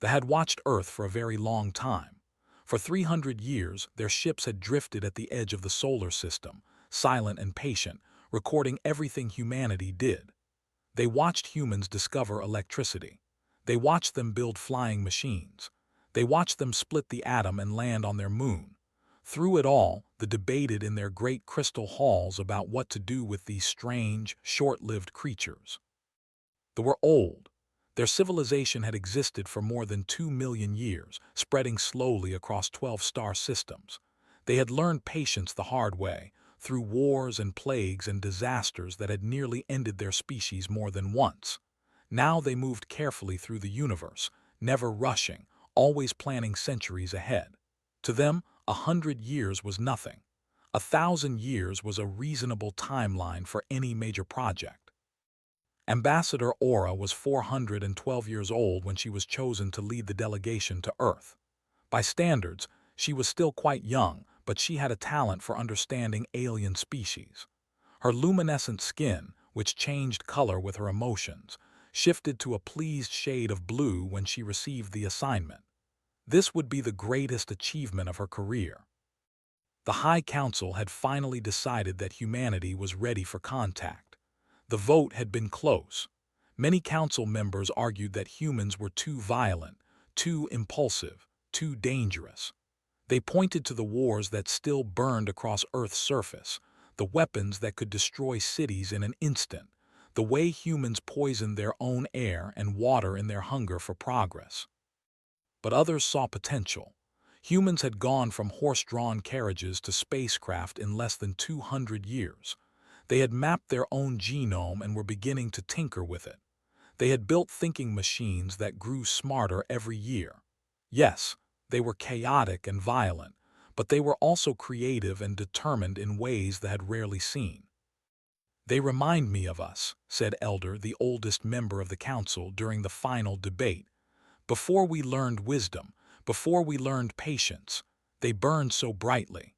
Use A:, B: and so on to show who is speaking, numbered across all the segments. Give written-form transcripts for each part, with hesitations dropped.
A: They had watched Earth for a very long time. For 300 years, their ships had drifted at the edge of the solar system, silent and patient, recording everything humanity did. They watched humans discover electricity. They watched them build flying machines. They watched them split the atom and land on their moon. Through it all, they debated in their great crystal halls about what to do with these strange, short-lived creatures. They were old. Their civilization had existed for more than 2 million years, spreading slowly across 12 star systems. They had learned patience the hard way, through wars and plagues and disasters that had nearly ended their species more than once. Now they moved carefully through the universe, never rushing, always planning centuries ahead. To them, 100 years was nothing. 1,000 years was a reasonable timeline for any major project. Ambassador Aura was 412 years old when she was chosen to lead the delegation to Earth. By standards, she was still quite young, but she had a talent for understanding alien species. Her luminescent skin, which changed color with her emotions, shifted to a pleased shade of blue when she received the assignment. This would be the greatest achievement of her career. The High Council had finally decided that humanity was ready for contact. The vote had been close. Many council members argued that humans were too violent, too impulsive, too dangerous. They pointed to the wars that still burned across Earth's surface, the weapons that could destroy cities in an instant, the way humans poisoned their own air and water in their hunger for progress. But others saw potential. Humans had gone from horse-drawn carriages to spacecraft in less than 200 years. They had mapped their own genome and were beginning to tinker with it. They had built thinking machines that grew smarter every year. Yes, they were chaotic and violent, but they were also creative and determined in ways they had rarely seen. "They remind me of us," said Elder, the oldest member of the council, during the final debate. "Before we learned wisdom, before we learned patience, they burned so brightly."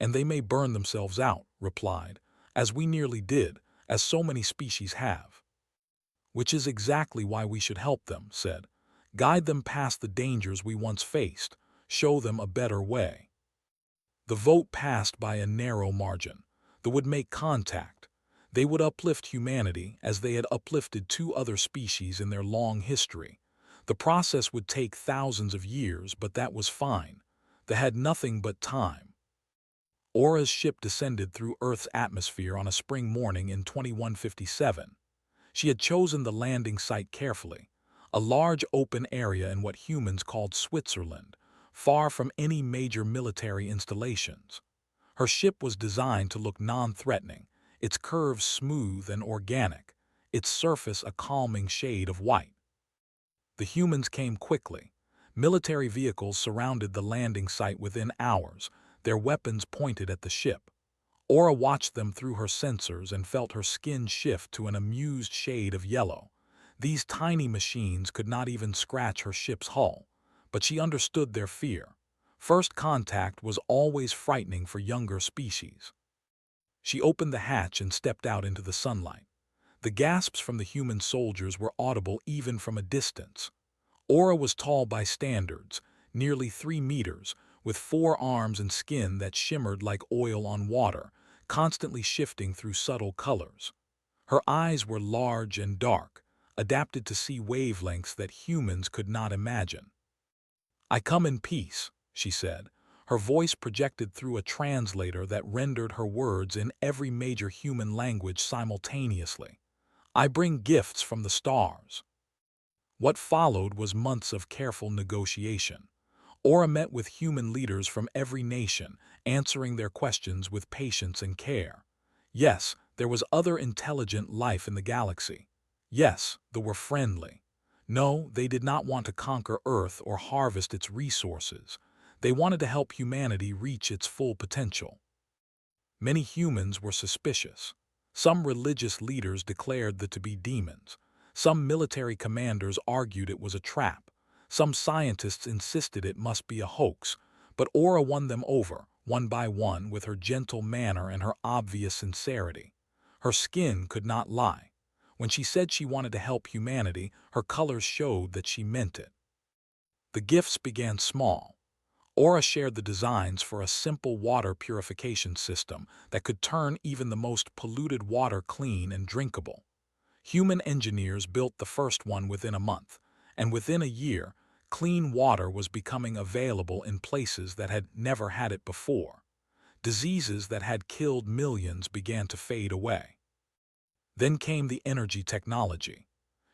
A: "And they may burn themselves out," replied, "as we nearly did, as so many species have." "Which is exactly why we should help them," said. "Guide them past the dangers we once faced, show them a better way." The vote passed by a narrow margin. They would make contact. They would uplift humanity as they had uplifted 2 other species in their long history. The process would take thousands of years, but that was fine. They had nothing but time. Aura's ship descended through Earth's atmosphere on a spring morning in 2157. She had chosen the landing site carefully, a large open area in what humans called Switzerland, far from any major military installations. Her ship was designed to look non-threatening, its curves smooth and organic, its surface a calming shade of white. The humans came quickly. Military vehicles surrounded the landing site within hours, their weapons pointed at the ship. Aura watched them through her sensors and felt her skin shift to an amused shade of yellow. These tiny machines could not even scratch her ship's hull, but she understood their fear. First contact was always frightening for younger species. She opened the hatch and stepped out into the sunlight. The gasps from the human soldiers were audible even from a distance. Aura was tall by standards, nearly 3 meters, with 4 arms and skin that shimmered like oil on water, constantly shifting through subtle colors. Her eyes were large and dark, adapted to see wavelengths that humans could not imagine. "I come in peace," she said, her voice projected through a translator that rendered her words in every major human language simultaneously. "I bring gifts from the stars." What followed was months of careful negotiation. Aura met with human leaders from every nation, answering their questions with patience and care. Yes, there was other intelligent life in the galaxy. Yes, they were friendly. No, they did not want to conquer Earth or harvest its resources. They wanted to help humanity reach its full potential. Many humans were suspicious. Some religious leaders declared them to be demons. Some military commanders argued it was a trap. Some scientists insisted it must be a hoax. But Aura won them over, one by one, with her gentle manner and her obvious sincerity. Her skin could not lie. When she said she wanted to help humanity, her colors showed that she meant it. The gifts began small. Aura shared the designs for a simple water purification system that could turn even the most polluted water clean and drinkable. Human engineers built the first one within a month, and within a year, clean water was becoming available in places that had never had it before. Diseases that had killed millions began to fade away. Then came the energy technology.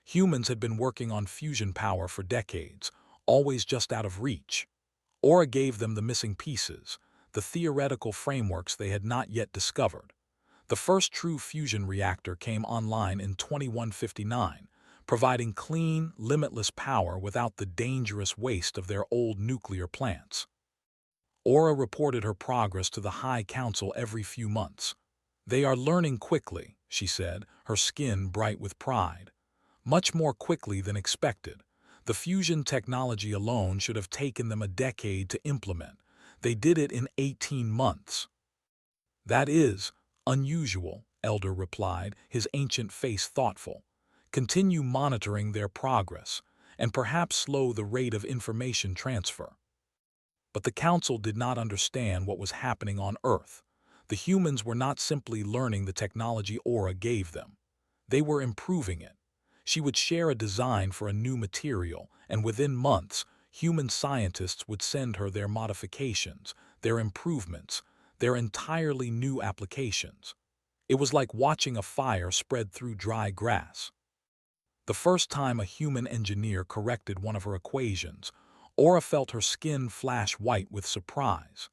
A: Humans had been working on fusion power for decades, always just out of reach. Aura gave them the missing pieces, the theoretical frameworks they had not yet discovered. The first true fusion reactor came online in 2159, providing clean, limitless power without the dangerous waste of their old nuclear plants. Aura reported her progress to the High Council every few months. "They are learning quickly," she said, her skin bright with pride. "Much more quickly than expected. The fusion technology alone should have taken them a decade to implement. They did it in 18 months. "That is unusual," Elder replied, his ancient face thoughtful. "Continue monitoring their progress, and perhaps slow the rate of information transfer." But the Council did not understand what was happening on Earth. The humans were not simply learning the technology Aura gave them. They were improving it. She would share a design for a new material, and within months, human scientists would send her their modifications, their improvements, their entirely new applications. It was like watching a fire spread through dry grass. The first time a human engineer corrected one of her equations, Aura felt her skin flash white with surprise.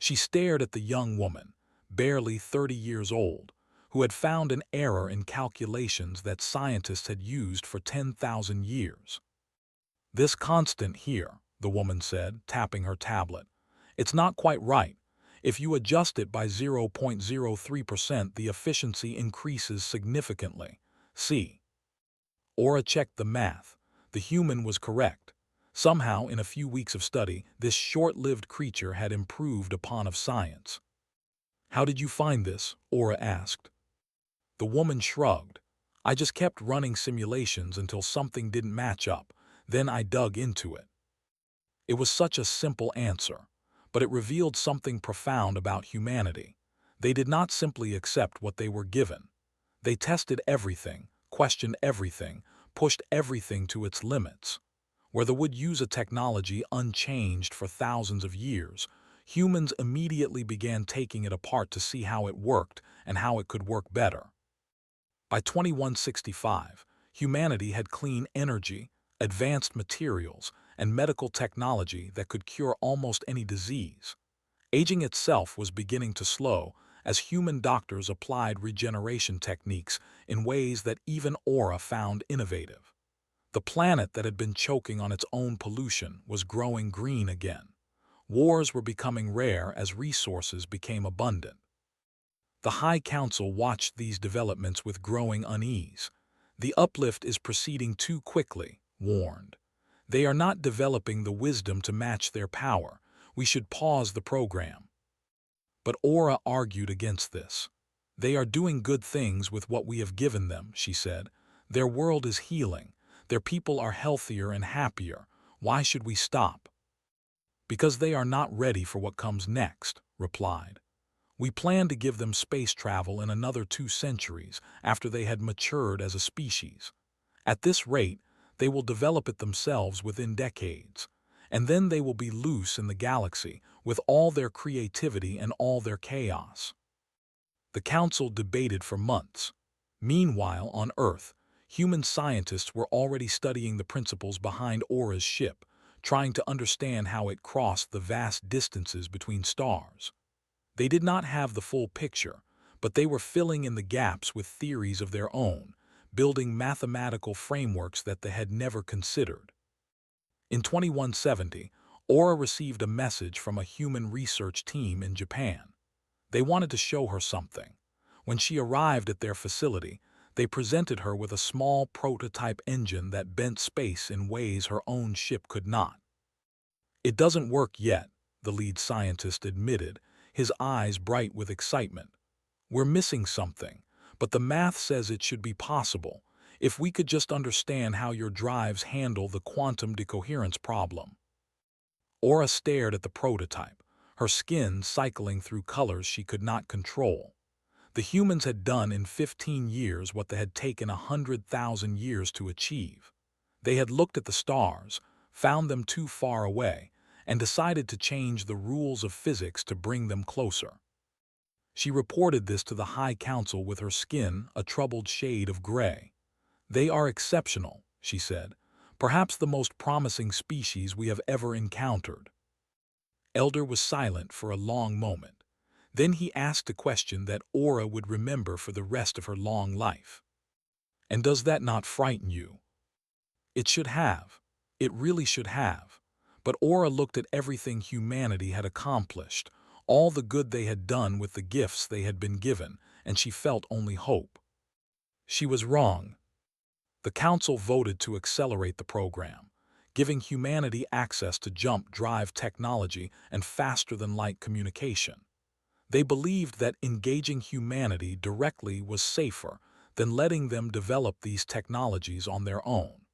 A: She stared at the young woman, barely 30 years old, who had found an error in calculations that scientists had used for 10,000 years. "This constant here," the woman said, tapping her tablet. "It's not quite right. If you adjust it by 0.03%, the efficiency increases significantly. See." Aura checked the math. The human was correct. Somehow, in a few weeks of study, this short-lived creature had improved upon of science. "How did you find this?" Aura asked. The woman shrugged. "I just kept running simulations until something didn't match up. Then I dug into it." It was such a simple answer, but it revealed something profound about humanity. They did not simply accept what they were given. They tested everything, questioned everything, pushed everything to its limits. Where they would use a technology unchanged for thousands of years, humans immediately began taking it apart to see how it worked and how it could work better. By 2165, humanity had clean energy, advanced materials, and medical technology that could cure almost any disease. Aging itself was beginning to slow as human doctors applied regeneration techniques in ways that even Aura found innovative. The planet that had been choking on its own pollution was growing green again. Wars were becoming rare as resources became abundant. The High Council watched these developments with growing unease. "The uplift is proceeding too quickly," warned. "They are not developing the wisdom to match their power. We should pause the program." But Aura argued against this. "They are doing good things with what we have given them," she said. "Their world is healing. Their people are healthier and happier. Why should we stop?" "Because they are not ready for what comes next," replied. "We plan to give them space travel in another 2 centuries after they had matured as a species. At this rate, they will develop it themselves within decades, and then they will be loose in the galaxy with all their creativity and all their chaos." The Council debated for months. Meanwhile, on Earth, human scientists were already studying the principles behind Aura's ship, trying to understand how it crossed the vast distances between stars. They did not have the full picture, but they were filling in the gaps with theories of their own, building mathematical frameworks that they had never considered. In 2170, Aura received a message from a human research team in Japan. They wanted to show her something. When she arrived at their facility, they presented her with a small prototype engine that bent space in ways her own ship could not. "It doesn't work yet," the lead scientist admitted, his eyes bright with excitement. "We're missing something, but the math says it should be possible, if we could just understand how your drives handle the quantum decoherence problem." Aura stared at the prototype, her skin cycling through colors she could not control. The humans had done in 15 years what they had taken 100,000 years to achieve. They had looked at the stars, found them too far away, and decided to change the rules of physics to bring them closer. She reported this to the High Council with her skin a troubled shade of gray. "They are exceptional," she said, "perhaps the most promising species we have ever encountered." Elder was silent for a long moment. Then he asked a question that Aura would remember for the rest of her long life. "And does that not frighten you?" It should have. It really should have. But Aura looked at everything humanity had accomplished, all the good they had done with the gifts they had been given, and she felt only hope. She was wrong. The Council voted to accelerate the program, giving humanity access to jump drive technology and faster-than-light communication. They believed that engaging humanity directly was safer than letting them develop these technologies on their own.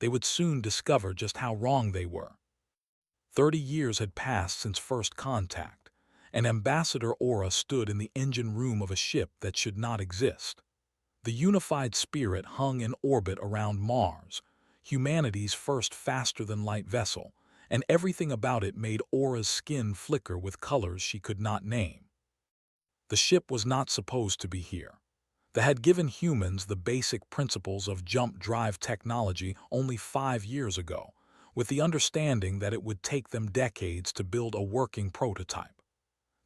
A: They would soon discover just how wrong they were. 30 years had passed since first contact, and Ambassador Aura stood in the engine room of a ship that should not exist. The unified spirit hung in orbit around Mars, humanity's first faster-than-light vessel, and everything about it made Aura's skin flicker with colors she could not name. The ship was not supposed to be here. They had given humans the basic principles of jump drive technology only 5 years ago, with the understanding that it would take them decades to build a working prototype.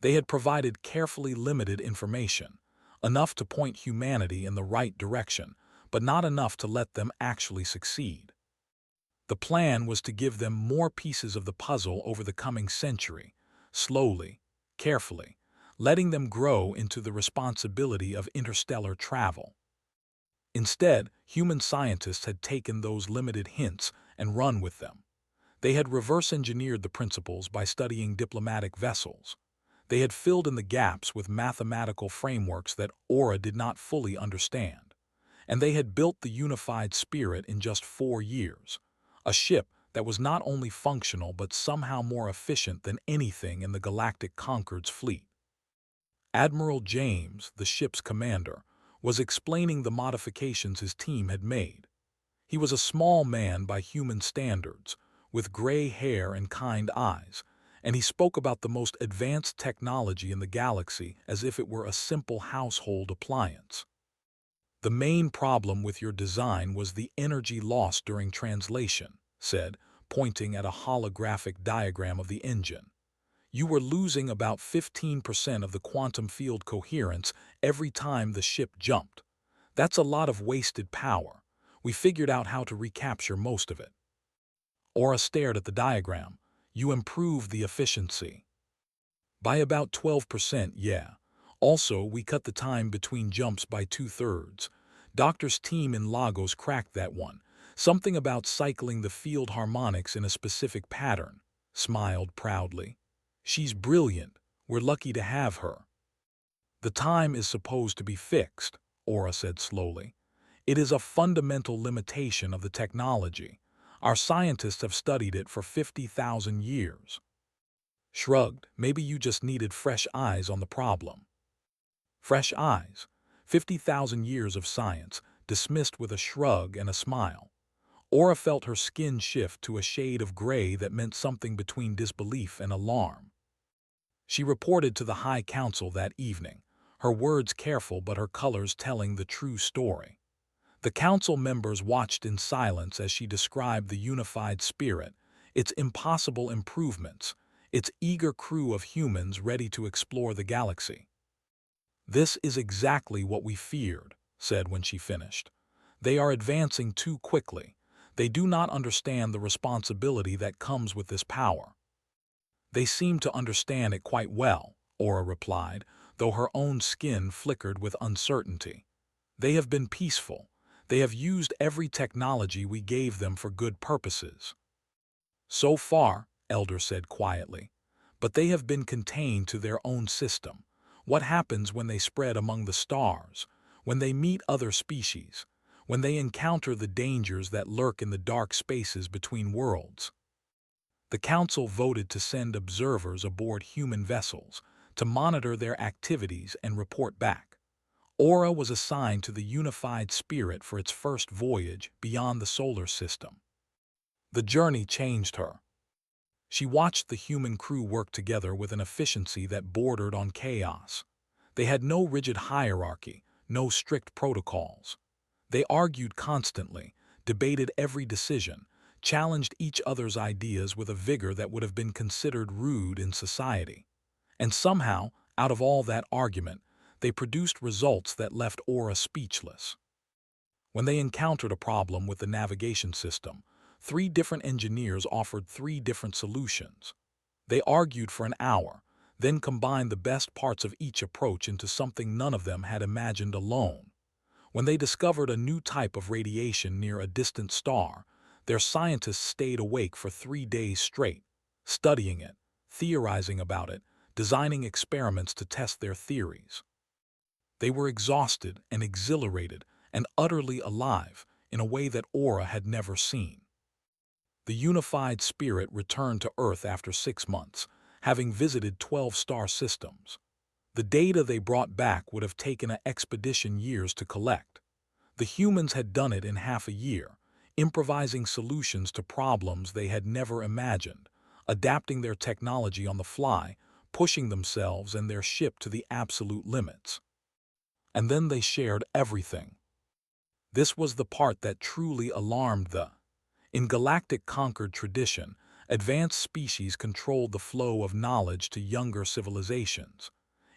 A: They had provided carefully limited information, enough to point humanity in the right direction, but not enough to let them actually succeed. The plan was to give them more pieces of the puzzle over the coming century, slowly, carefully, letting them grow into the responsibility of interstellar travel. Instead, human scientists had taken those limited hints and run with them. They had reverse-engineered the principles by studying diplomatic vessels. They had filled in the gaps with mathematical frameworks that Aura did not fully understand. And they had built the unified spirit in just 4 years, a ship that was not only functional but somehow more efficient than anything in the Galactic Concord's fleet. Admiral James, the ship's commander, was explaining the modifications his team had made. He was a small man by human standards, with gray hair and kind eyes, and he spoke about the most advanced technology in the galaxy as if it were a simple household appliance. "The main problem with your design was the energy lost during translation," said, pointing at a holographic diagram of the engine. "You were losing about 15% of the quantum field coherence every time the ship jumped. That's a lot of wasted power. We figured out how to recapture most of it." Aura stared at the diagram. "You improved the efficiency." "By about 12%, yeah. Also, we cut the time between jumps by 2/3. Doctor's team in Lagos cracked that one. Something about cycling the field harmonics in a specific pattern," smiled proudly. "She's brilliant. We're lucky to have her." "The time is supposed to be fixed," Aura said slowly. "It is a fundamental limitation of the technology. Our scientists have studied it for 50,000 years." Shrugged. "Maybe you just needed fresh eyes on the problem." Fresh eyes. 50,000 years of science, dismissed with a shrug and a smile. Aura felt her skin shift to a shade of gray that meant something between disbelief and alarm. She reported to the High Council that evening, her words careful but her colors telling the true story. The council members watched in silence as she described the unified spirit, its impossible improvements, its eager crew of humans ready to explore the galaxy. "This is exactly what we feared," said when she finished. "They are advancing too quickly. They do not understand the responsibility that comes with this power." "They seem to understand it quite well," Aura replied, though her own skin flickered with uncertainty. "They have been peaceful. They have used every technology we gave them for good purposes." "So far," Elder said quietly, "but they have been contained to their own system. What happens when they spread among the stars, when they meet other species, when they encounter the dangers that lurk in the dark spaces between worlds?" The Council voted to send observers aboard human vessels to monitor their activities and report back. Aura was assigned to the Unified Spirit for its first voyage beyond the solar system. The journey changed her. She watched the human crew work together with an efficiency that bordered on chaos. They had no rigid hierarchy, no strict protocols. They argued constantly, debated every decision, challenged each other's ideas with a vigor that would have been considered rude in society. And somehow, out of all that argument, they produced results that left Aura speechless. When they encountered a problem with the navigation system, 3 different engineers offered 3 different solutions. They argued for an hour, then combined the best parts of each approach into something none of them had imagined alone. When they discovered a new type of radiation near a distant star, their scientists stayed awake for 3 days straight, studying it, theorizing about it, designing experiments to test their theories. They were exhausted and exhilarated and utterly alive in a way that Aura had never seen. The Unified Spirit returned to Earth after 6 months, having visited 12 star systems. The data they brought back would have taken an expedition years to collect. The humans had done it in half a year, improvising solutions to problems they had never imagined, adapting their technology on the fly, pushing themselves and their ship to the absolute limits. And then they shared everything. This was the part that truly alarmed the. In Galactic Conquered tradition, advanced species controlled the flow of knowledge to younger civilizations.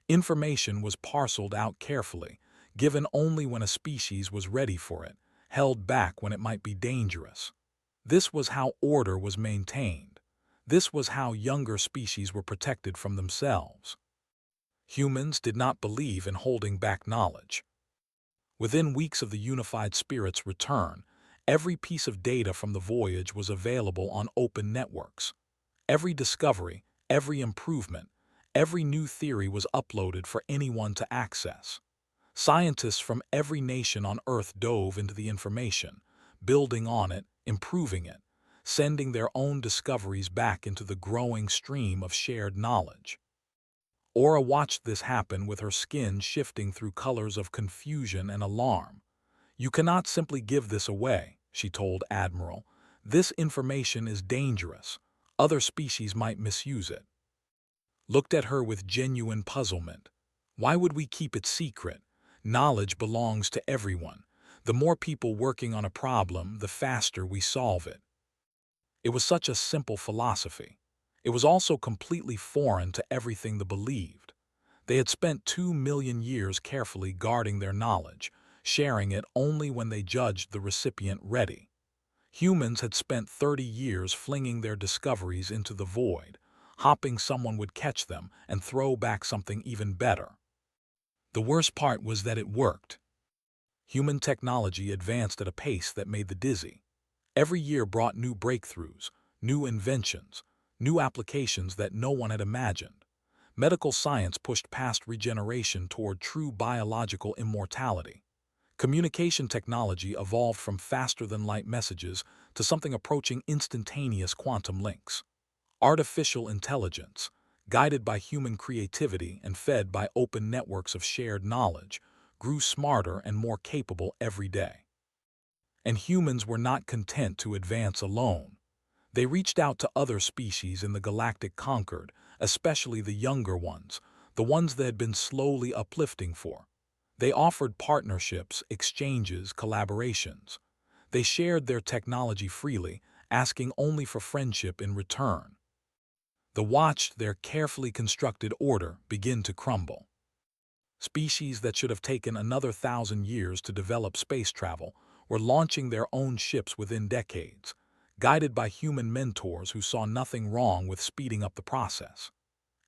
A: Information was parceled out carefully, given only when a species was ready for it, held back when it might be dangerous. This was how order was maintained. This was how younger species were protected from themselves. Humans did not believe in holding back knowledge. Within weeks of the Unified Spirit's return, every piece of data from the voyage was available on open networks. Every discovery, every improvement, every new theory was uploaded for anyone to access. Scientists from every nation on Earth dove into the information, building on it, improving it, sending their own discoveries back into the growing stream of shared knowledge. Aura watched this happen with her skin shifting through colors of confusion and alarm. "You cannot simply give this away," she told Admiral. "This information is dangerous. Other species might misuse it." Looked at her with genuine puzzlement. Why would we keep it secret? Knowledge belongs to everyone. The more people working on a problem, the faster we solve it. It was such a simple philosophy. It was also completely foreign to everything they believed. They had spent 2 million years carefully guarding their knowledge, sharing it only when they judged the recipient ready. Humans had spent 30 years flinging their discoveries into the void, hoping someone would catch them and throw back something even better. The worst part was that it worked. Human technology advanced at a pace that made the dizzy. Every year brought new breakthroughs, new inventions, new applications that no one had imagined. Medical science pushed past regeneration toward true biological immortality. Communication technology evolved from faster-than-light messages to something approaching instantaneous quantum links. Artificial intelligence, guided by human creativity and fed by open networks of shared knowledge, grew smarter and more capable every day. And humans were not content to advance alone. They reached out to other species in the Galactic Conquered, especially the younger ones, the ones they had been slowly uplifting for. They offered partnerships, exchanges, collaborations. They shared their technology freely, asking only for friendship in return. They watched their carefully constructed order begin to crumble. Species that should have taken another 1,000 years to develop space travel were launching their own ships within decades, guided by human mentors who saw nothing wrong with speeding up the process.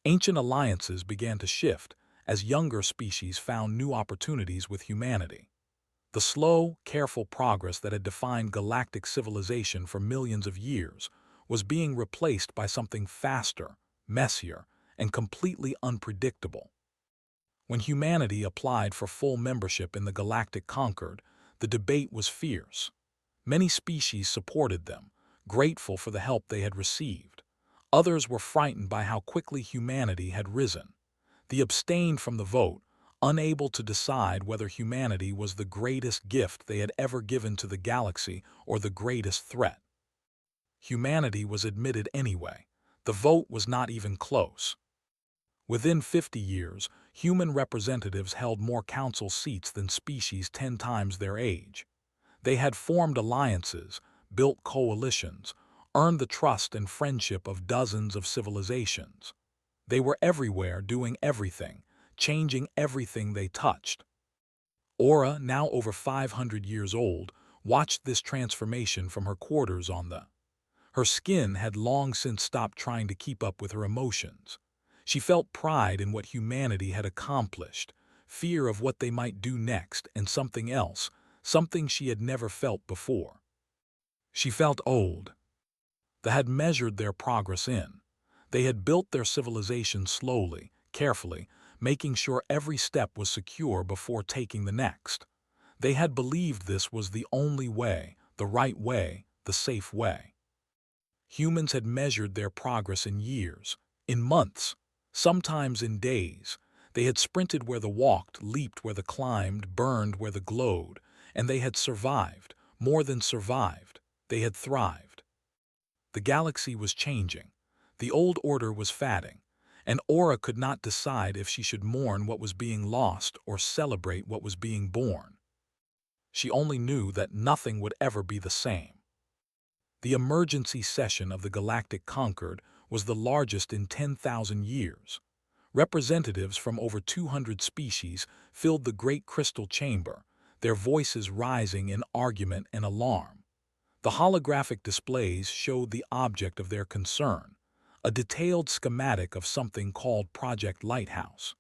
A: Ancient alliances began to shift as younger species found new opportunities with humanity. The slow, careful progress that had defined galactic civilization for millions of years was being replaced by something faster, messier, and completely unpredictable. When humanity applied for full membership in the Galactic Conquered, the debate was fierce. Many species supported them, grateful for the help they had received. Others were frightened by how quickly humanity had risen. They abstained from the vote, unable to decide whether humanity was the greatest gift they had ever given to the galaxy or the greatest threat. Humanity was admitted anyway. The vote was not even close. Within 50 years, human representatives held more council seats than species 10 times their age. They had formed alliances, built coalitions, earned the trust and friendship of dozens of civilizations. They were everywhere doing everything, changing everything they touched. Aura, now over 500 years old, watched this transformation from her quarters on the. Her skin had long since stopped trying to keep up with her emotions. She felt pride in what humanity had accomplished, fear of what they might do next, and something else, something she had never felt before. She felt old. They had measured their progress in. They had built their civilization slowly, carefully, making sure every step was secure before taking the next. They had believed this was the only way, the right way, the safe way. Humans had measured their progress in years, in months, sometimes in days. They had sprinted where they walked, leaped where they climbed, burned where they glowed, and they had survived, more than survived, they had thrived. The galaxy was changing. The old order was fading, and Aura could not decide if she should mourn what was being lost or celebrate what was being born. She only knew that nothing would ever be the same. The emergency session of the Galactic Concord was the largest in 10,000 years. Representatives from over 200 species filled the great crystal chamber, their voices rising in argument and alarm. The holographic displays showed the object of their concern, a detailed schematic of something called Project Lighthouse.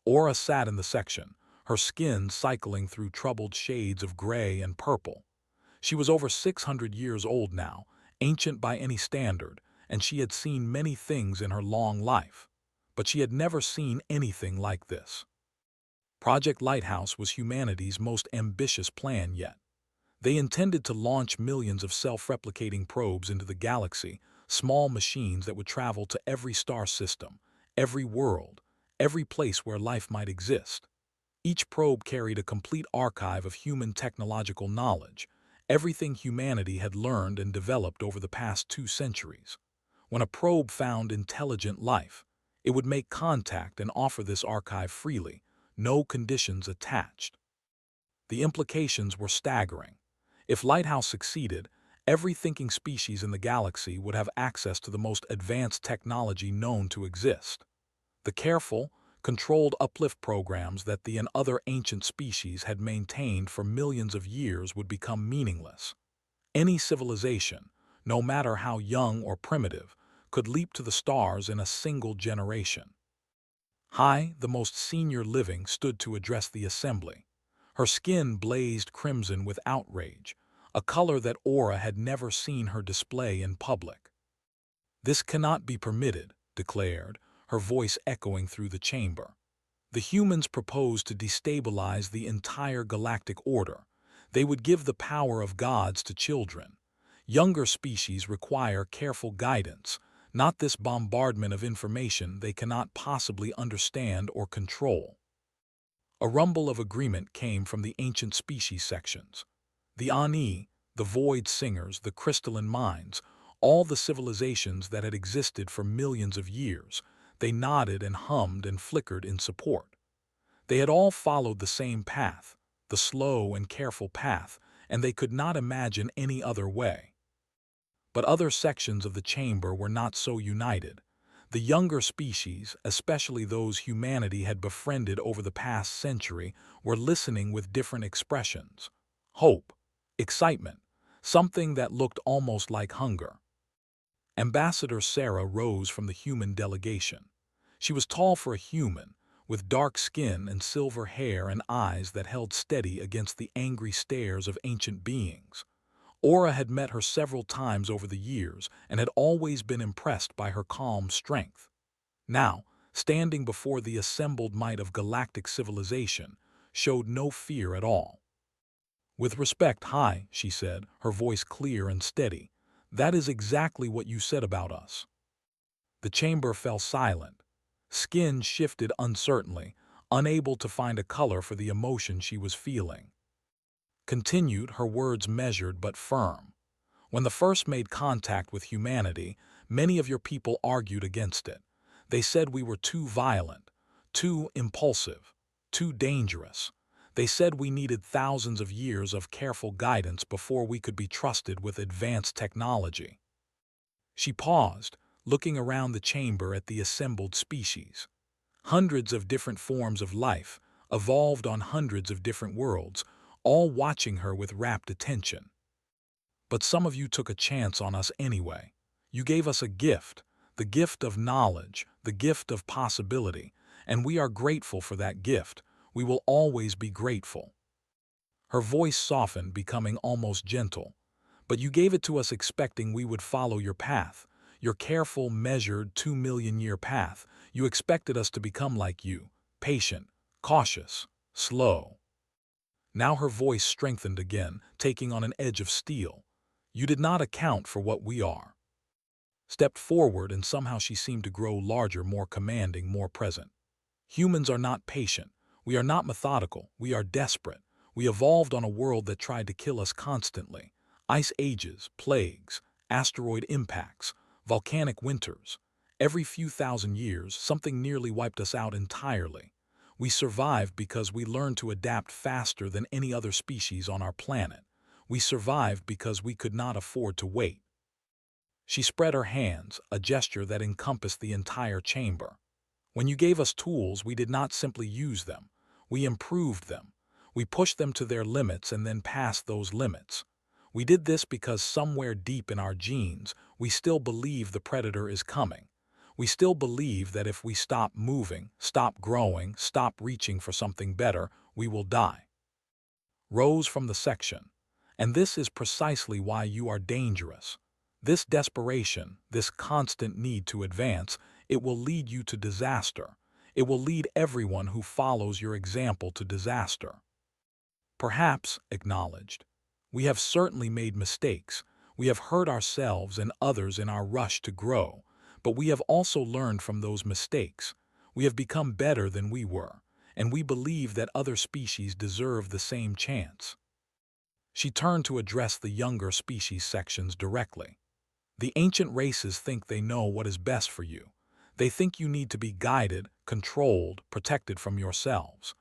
A: Aura sat in the section, her skin cycling through troubled shades of gray and purple. She was over 600 years old now, ancient by any standard, and she had seen many things in her long life. But she had never seen anything like this. Project Lighthouse was humanity's most ambitious plan yet. They intended to launch millions of self-replicating probes into the galaxy, small machines that would travel to every star system, every world, every place where life might exist. Each probe carried a complete archive of human technological knowledge, everything humanity had learned and developed over the past 2 centuries. When a probe found intelligent life, it would make contact and offer this archive freely, no conditions attached. The implications were staggering. If Lighthouse succeeded, every thinking species in the galaxy would have access to the most advanced technology known to exist. The careful, controlled uplift programs that the and other ancient species had maintained for millions of years would become meaningless. Any civilization, no matter how young or primitive, could leap to the stars in a single generation. Hai, the most senior living, stood to address the assembly. Her skin blazed crimson with outrage, a color that Aura had never seen her display in public. "This cannot be permitted," declared, her voice echoing through the chamber. "The humans propose to destabilize the entire galactic order. They would give the power of gods to children. Younger species require careful guidance, not this bombardment of information they cannot possibly understand or control." A rumble of agreement came from the ancient species sections. The Ani, the Void Singers, the Crystalline Minds, all the civilizations that had existed for millions of years, they nodded and hummed and flickered in support. They had all followed the same path, the slow and careful path, and they could not imagine any other way. But other sections of the chamber were not so united. The younger species, especially those humanity had befriended over the past century, were listening with different expressions. Hope, excitement, something that looked almost like hunger. Ambassador Sarah rose from the human delegation. She was tall for a human, with dark skin and silver hair and eyes that held steady against the angry stares of ancient beings. Aura had met her several times over the years and had always been impressed by her calm strength. Now, standing before the assembled might of galactic civilization, showed no fear at all. "With respect, Hai," she said, her voice clear and steady, "that is exactly what you said about us. The chamber fell silent. Skin shifted uncertainly, unable to find a color for the emotion she was feeling. Continued, her words measured but firm. When the first made contact with humanity, many of your people argued against it. They said we were too violent, too impulsive, too dangerous. They said we needed thousands of years of careful guidance before we could be trusted with advanced technology. She paused, looking around the chamber at the assembled species. Hundreds of different forms of life, evolved on hundreds of different worlds, all watching her with rapt attention. But some of you took a chance on us anyway. You gave us a gift, the gift of knowledge, the gift of possibility, and we are grateful for that gift. We will always be grateful. Her voice softened, becoming almost gentle. But you gave it to us expecting we would follow your path, your careful, measured 2 million-year path. You expected us to become like you, patient, cautious, slow. Now her voice strengthened again, taking on an edge of steel. You did not account for what we are. Stepped forward, and somehow she seemed to grow larger, more commanding, more present. Humans are not patient. We are not methodical. We are desperate. We evolved on a world that tried to kill us constantly. Ice ages, plagues, asteroid impacts, volcanic winters. Every few thousand years, something nearly wiped us out entirely. We survived because we learned to adapt faster than any other species on our planet. We survived because we could not afford to wait. She spread her hands, a gesture that encompassed the entire chamber. When you gave us tools, we did not simply use them. We improved them. We pushed them to their limits and then passed those limits. We did this because somewhere deep in our genes, we still believe the predator is coming. We still believe that if we stop moving, stop growing, stop reaching for something better, we will die. Rose from the section. And this is precisely why you are dangerous. This desperation, this constant need to advance, it will lead you to disaster. It will lead everyone who follows your example to disaster. Perhaps, acknowledged, we have certainly made mistakes. We have hurt ourselves and others in our rush to grow, but we have also learned from those mistakes. We have become better than we were, and we believe that other species deserve the same chance. She turned to address the younger species sections directly. The ancient races think they know what is best for you. They think you need to be guided, controlled, protected from yourselves.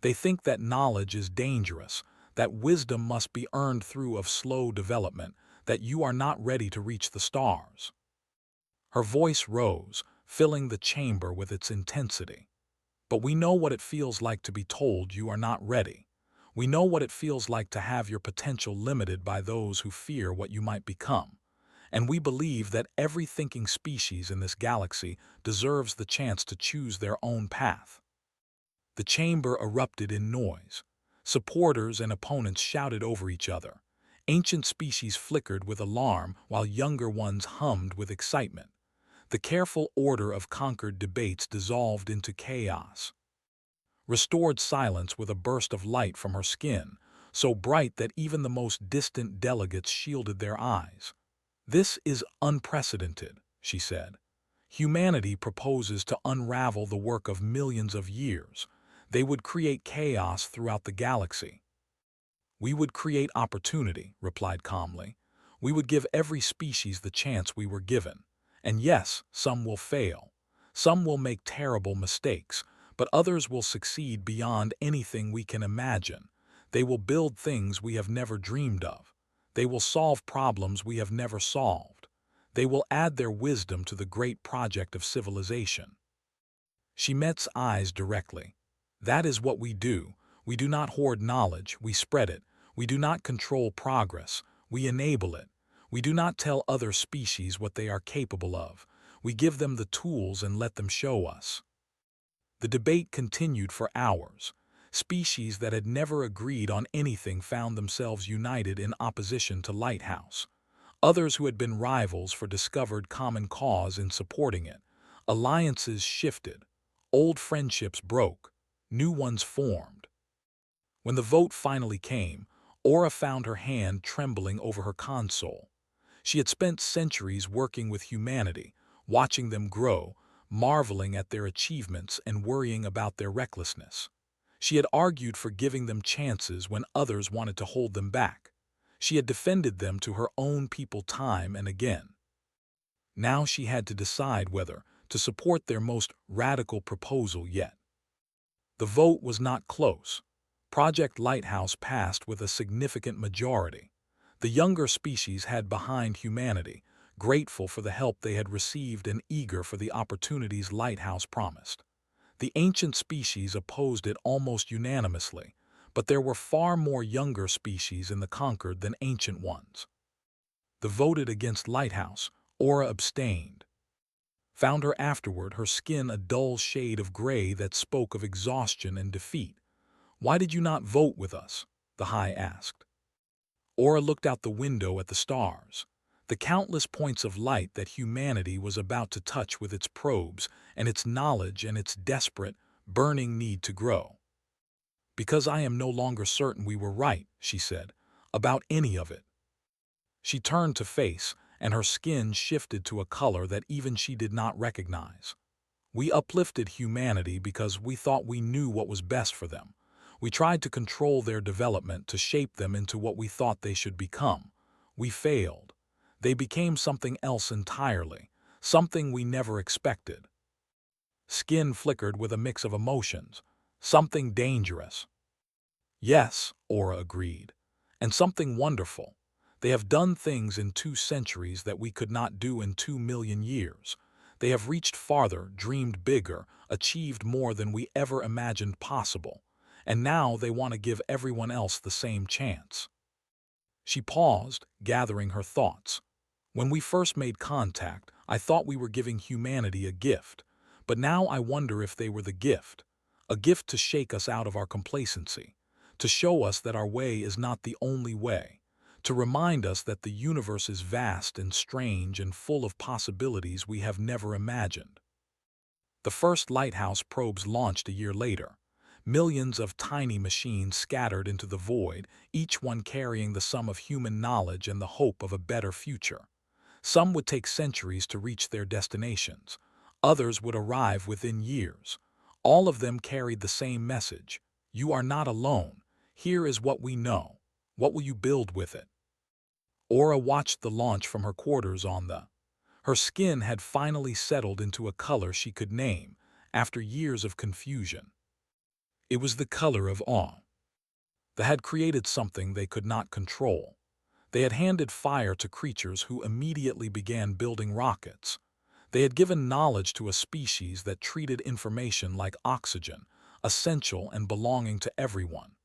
A: They think that knowledge is dangerous, that wisdom must be earned through of slow development, that you are not ready to reach the stars. Her voice rose, filling the chamber with its intensity. But we know what it feels like to be told you are not ready. We know what it feels like to have your potential limited by those who fear what you might become. And we believe that every thinking species in this galaxy deserves the chance to choose their own path. The chamber erupted in noise. Supporters and opponents shouted over each other. Ancient species flickered with alarm while younger ones hummed with excitement. The careful order of conquered debates dissolved into chaos. Restored silence with a burst of light from her skin, so bright that even the most distant delegates shielded their eyes. This is unprecedented, she said. Humanity proposes to unravel the work of millions of years. They would create chaos throughout the galaxy. We would create opportunity, replied calmly. We would give every species the chance we were given. And yes, some will fail. Some will make terrible mistakes, but others will succeed beyond anything we can imagine. They will build things we have never dreamed of. They will solve problems we have never solved. They will add their wisdom to the great project of civilization. She met's eyes directly. That is what we do. We do not hoard knowledge, we spread it. We do not control progress, we enable it. We do not tell other species what they are capable of. We give them the tools and let them show us. The debate continued for hours. Species that had never agreed on anything found themselves united in opposition to Lighthouse. Others who had been rivals discovered common cause in supporting it. Alliances shifted. Old friendships broke. New ones formed. When the vote finally came, Aura found her hand trembling over her console. She had spent centuries working with humanity, watching them grow, marveling at their achievements and worrying about their recklessness. She had argued for giving them chances when others wanted to hold them back. She had defended them to her own people time and again. Now she had to decide whether to support their most radical proposal yet. The vote was not close. Project Lighthouse passed with a significant majority. The younger species had behind humanity, grateful for the help they had received and eager for the opportunities Lighthouse promised. The ancient species opposed it almost unanimously, but there were far more younger species in the conquered than ancient ones. The voted against Lighthouse, Aura abstained. Found her afterward, her skin a dull shade of gray that spoke of exhaustion and defeat. "Why did you not vote with us?" the High asked. Aura looked out the window at the stars, the countless points of light that humanity was about to touch with its probes and its knowledge and its desperate, burning need to grow. "Because I am no longer certain we were right," she said, "about any of it." She turned to face, and her skin shifted to a color that even she did not recognize. "We uplifted humanity because we thought we knew what was best for them. We tried to control their development, to shape them into what we thought they should become. We failed. They became something else entirely, something we never expected." Skin flickered with a mix of emotions. "Something dangerous." "Yes," Aura agreed, "and something wonderful. They have done things in 2 centuries that we could not do in 2 million years. They have reached farther, dreamed bigger, achieved more than we ever imagined possible. And now they want to give everyone else the same chance." She paused, gathering her thoughts. "When we first made contact, I thought we were giving humanity a gift. But now I wonder if they were the gift. A gift to shake us out of our complacency, to show us that our way is not the only way, to remind us that the universe is vast and strange and full of possibilities we have never imagined." The first Lighthouse probes launched a year later. Millions of tiny machines scattered into the void, each one carrying the sum of human knowledge and the hope of a better future. Some would take centuries to reach their destinations. Others would arrive within years. All of them carried the same message: "You are not alone. Here is what we know. What will you build with it?" Aura watched the launch from her quarters on the. Her skin had finally settled into a color she could name, after years of confusion. It was the color of awe. They had created something they could not control. They had handed fire to creatures who immediately began building rockets. They had given knowledge to a species that treated information like oxygen, essential and belonging to everyone.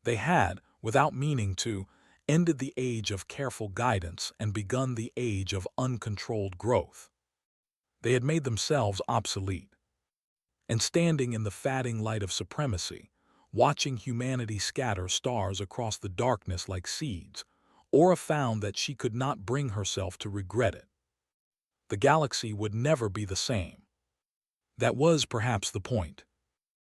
A: They had, without meaning to, ended the age of careful guidance and begun the age of uncontrolled growth. They had made themselves obsolete. And standing in the fading light of supremacy, watching humanity scatter stars across the darkness like seeds, Aura found that she could not bring herself to regret it. The galaxy would never be the same. That was perhaps the point.